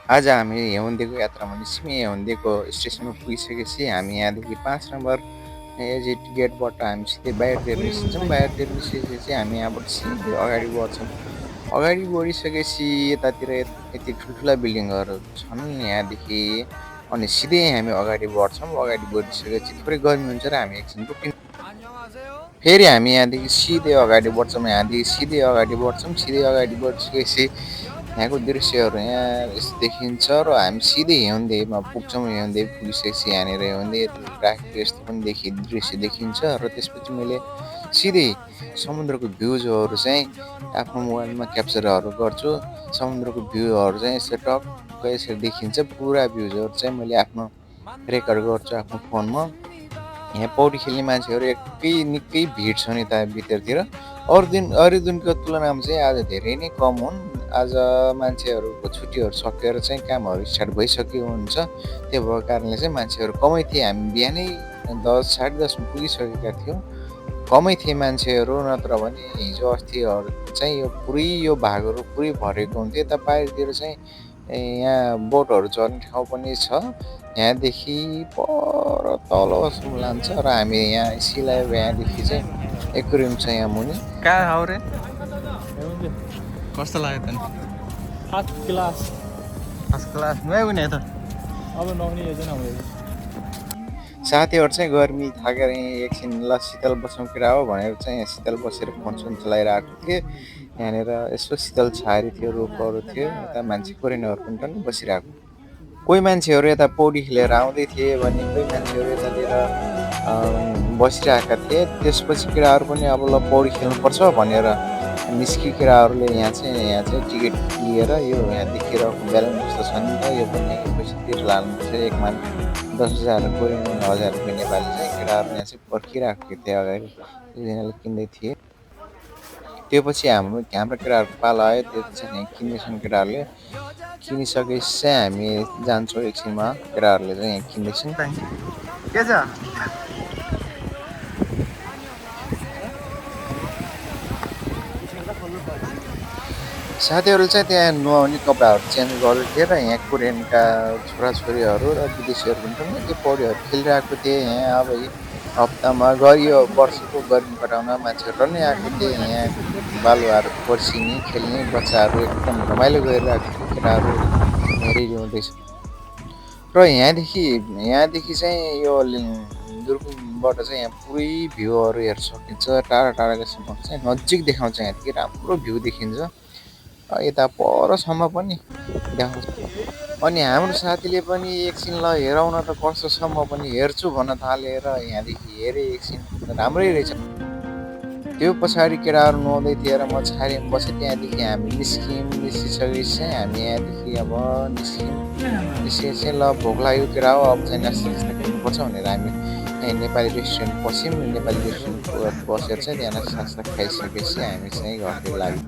आज हामी हेउन्देको यात्रामा निस्क्यौँ। हेउन्देको स्टेसनमा पुगिसकेपछि हामी यहाँदेखि 5 नम्बर एक्जिट गेटबाट हामी सिधै बाहिरतिर निस्किन्छौँ। बाहिरतिर निस्किसकेपछि हामी यहाँबाट सिधै अगाडि बढ्छौँ। अगाडि बढिसकेपछि यतातिर यति ठुल्ठुला बिल्डिङहरू छन् यहाँदेखि। अनि सिधै हामी अगाडि बढ्छौँ। अगाडि बढिसकेपछि थोरै गर्मी हुन्छ र हामी एकछिन रोकिन्छौँ। फेरि हामी यहाँदेखि सिधै अगाडि बढ्छौँ। यहाँदेखि सिधै अगाडि बढ्छौँ। सिधै अगाडि बढिसकेपछि यहाँको दृश्यहरू यहाँ यस्तो देखिन्छ र हामी सिधै हेउन्देमा पुग्छौँ। हेउन्दे पुगिसकेपछि यहाँनिर हेउन्दे राखेको यस्तो पनि दृश्य देखिन्छ र त्यसपछि मैले सिधै समुद्रको भ्यूजहरू चाहिँ आफ्नो मोबाइलमा क्याप्चरहरू गर्छु। समुद्रको भ्यूहरू चाहिँ यसरी टक्क यसरी देखिन्छ। पुरा भ्यूजहरू चाहिँ मैले आफ्नो रेकर्ड गर्छु आफ्नो फोनमा। यहाँ पौडी खेल्ने मान्छेहरू निकै भिड छ नि त भित्रतिर। अरू दिनको तुलनामा चाहिँ आज धेरै नै कम हुन्। आज मान्छेहरूको छुट्टीहरू सकेर चाहिँ कामहरू स्टार्ट भइसकेको हुन्छ। त्यो भएको कारणले चाहिँ मान्छेहरू कमै थिए। हामी बिहानै 10 साढे 10मा पुगिसकेका थियौँ। कमै थिए मान्छेहरू, नत्र भने हिजो अस्तिहरू चाहिँ यो भागहरू पुरै भरेको हुन्थ्यो। यता बाहिरतिर चाहिँ यहाँ बोटहरू चढ्ने ठाउँ पनि छ। यहाँदेखि पर तलसम्म लान्छ र हामी यहाँ सिलायो यहाँदेखि चाहिँ एक्वेरियम छ यहाँ मुनि। काय हाव रे हेउन्डे कस्तो लाग्यो त फर्स्ट क्लास। फर्स्ट क्लास मै हुने त अब नहुने योजना हुँदैछ। साथीहरू चाहिँ गर्मी थाकेर एकछिन ल शीतल बसौँ केरा हो भनेर चाहिँ यहाँ शीतल बसेर फोन चलाइरहेको थिएँ। यहाँनिर यसो शीतल छारी थियो, रुखहरू थियो। यता मान्छे फोरेनरहरू पनि टन्नै बसिरहेको। कोही मान्छेहरू यता पौडी खेलेर आउँदै थिए भने कोही मान्छेहरू यतातिर बसिरहेका थिए। त्यसपछि केटाहरू पनि अब ल पौडी खेल्नुपर्छ भनेर निस्किए केटाहरूले यहाँ चाहिँ टिकट लिएर यो यहाँ देखिएर ब्यालेन्स जस्तो छ नि त, यो पनि पैसा तिरेर लानुपर्छ। एकमा 10,000 कोही 1,000 रुपियाँ नेपाली चाहिँ केटाहरू यहाँ चाहिँ पर्खिरहेको थिए अगाडि। एकजनाले किन्दै थिए। त्यो पछि हाम्रो केटाहरूको पालो आयो। त्यो चाहिँ किन्दैछन् केटाहरूले। किनिसकेपछि चाहिँ हामी जान्छौँ एकछिनमा। केटाहरूले चाहिँ यहाँ किन्दैछन्। के छ साथीहरू चाहिँ त्यहाँ नुहाउने कपडाहरू चेन्ज गर्दै थिए र यहाँ कोरियनका छोराछोरीहरू र विदेशीहरू पनि टन्नै त्यो पौडीहरू खेलिरहेको थिए। यहाँ अब हप्तामा यो वर्षको गर्मी कटाउन मान्छेहरू टन्नै आएको थिए। यहाँ बालुवाहरू पर्सिने खेल्ने बच्चाहरू एकदम रमाइलो गरिरहेको थियो। केटाहरू हेरिरहँदैछ र यहाँदेखि चाहिँ यो दुर्पिनबाट चाहिँ यहाँ पुरै भ्यूहरू हेर्न सकिन्छ। टाढा टाढाकोसम्म चाहिँ नजिक देखाउँछ। यहाँदेखि राम्रो भ्यू देखिन्छ। यता परसम्म पनि देखाउँछ। अनि हाम्रो साथीले पनि एकछिन ल हेरौँ न त कस्तो छ, म पनि हेर्छु भन्न थालेर यहाँदेखि हेरेँ एकछिन, राम्रै रहेछ। त्यो पछाडि केटाहरू नुहाउँदै थिए र म छारीमा बसेँ। त्यहाँदेखि हामी निस्किसकेपछि चाहिँ हामी यहाँदेखि अब निस्किएपछि ल भोक लाग्यो केटा हो, अब चाहिँ नास्ता खानुपर्छ भनेर हामी यहाँ नेपाली रेस्टुरेन्ट पस्यौँ। नेपाली रेस्टुरेन्ट बसेर चाहिँ त्यहाँ नास्ता खाइसकेपछि हामी चाहिँ घरतिर लाग्यौँ।